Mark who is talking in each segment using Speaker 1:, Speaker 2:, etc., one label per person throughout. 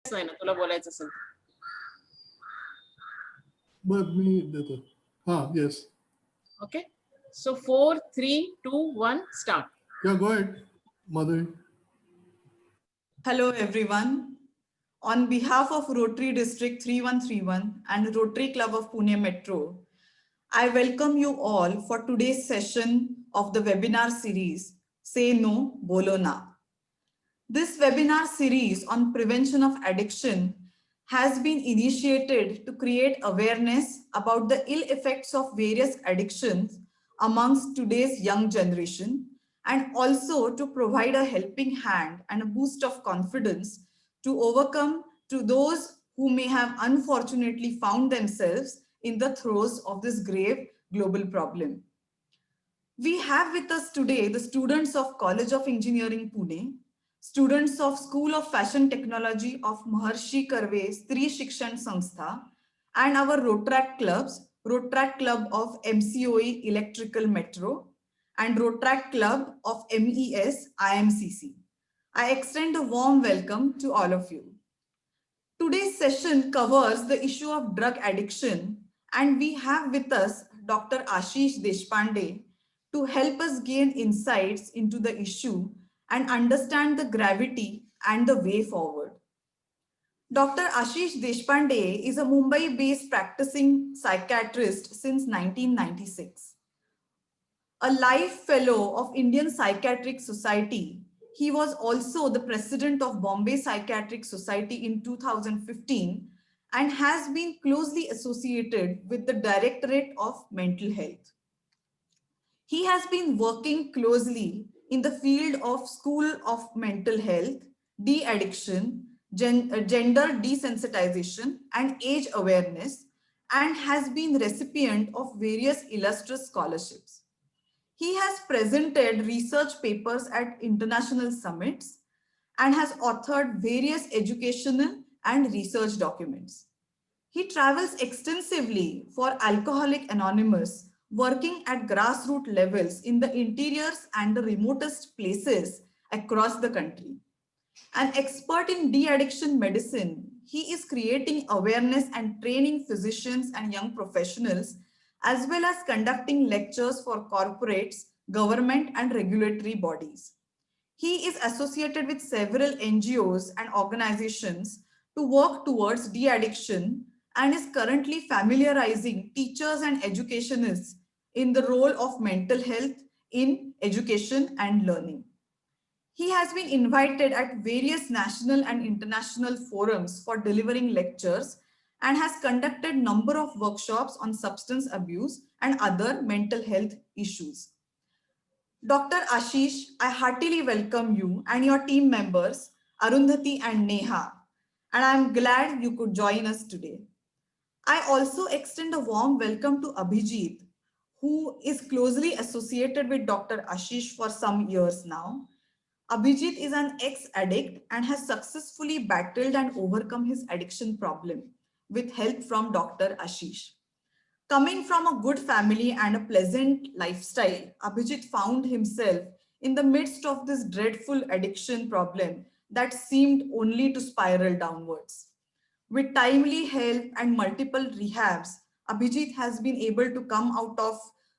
Speaker 1: नाही ना तुला बोलायचं असेल.
Speaker 2: बरं मी देतो. हां, येस.
Speaker 1: Okay, so 4 3 2 1 start.
Speaker 2: या go ahead Madhavi.
Speaker 3: Hello everyone. On behalf of Rotary District 3131 and Rotary Club of Pune Metro, I welcome you all for today's session of the webinar series, Say No, Bolo Na. This webinar series on prevention of addiction has been initiated to create awareness about the ill effects of various addictions amongst today's young generation, and also to provide a helping hand and a boost of confidence to overcome to those who may have unfortunately found themselves in the throes of this grave global problem. We have with us today the students of College of Engineering Pune, students of School of Fashion Technology of Maharshi Karve Stri Shikshan Sanstha, and our Rotrack clubs, Rotrack Club of MCOE Electrical Metro and Rotrack Club of MES IMCC. I extend a warm welcome to all of you. Today's session covers the issue of drug addiction, and we have with us Dr. Ashish Deshpande to help us gain insights into the issue and understand the gravity and the way forward. Dr. Ashish Deshpande is a Mumbai-based practicing psychiatrist since 1996. A life fellow of Indian Psychiatric Society, he was also the president of Bombay Psychiatric Society in 2015 and has been closely associated with the Directorate of Mental Health. He has been working closely in the field of School of Mental Health, de-addiction, gender desensitization, and age awareness, and has been recipient of various illustrious scholarships. He has presented research papers at international summits and has authored various educational and research documents. He travels extensively for Alcoholic Anonymous, working at grassroots levels in the interiors and the remotest places across the country. An expert in de-addiction medicine, he is creating awareness and training physicians and young professionals, as well as conducting lectures for corporates, government, and regulatory bodies. He is associated with several NGOs and organizations to work towards de-addiction and is currently familiarizing teachers and educationists in the role of mental health in education and learning. He has been invited at various national and international forums for delivering lectures and has conducted a number of workshops on substance abuse and other mental health issues. Dr. Ashish, I heartily welcome you and your team members, Arundhati and Neha, and I'm glad you could join us today. I also extend a warm welcome to Abhijit, who is closely associated with Dr. Ashish for some years now. Abhijit is an ex-addict and has successfully battled and overcome his addiction problem with help from Dr. Ashish. Coming from a good family and a pleasant lifestyle, Abhijit found himself in the midst of this dreadful addiction problem that seemed only to spiral downwards. With timely help and multiple rehabs, Abhijit has been able to come out of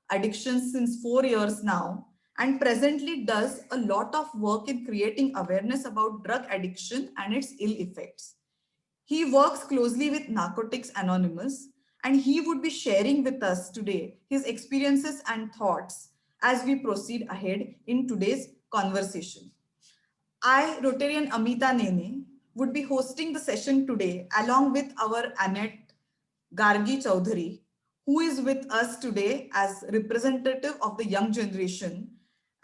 Speaker 3: addiction since 4 years now and presently does a lot of work in creating awareness about drug addiction and its ill effects. He works closely with Narcotics Anonymous, and he would be sharing with us today his experiences and thoughts as we proceed ahead in today's conversation. I, Rotarian Amita Nene, would be hosting the session today along with our Annette Gargi Chaudhary, who is with us today as representative of the young generation,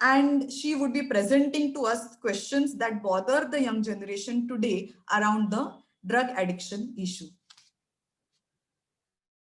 Speaker 3: and she would be presenting to us questions that bother the young generation today around the drug addiction issue.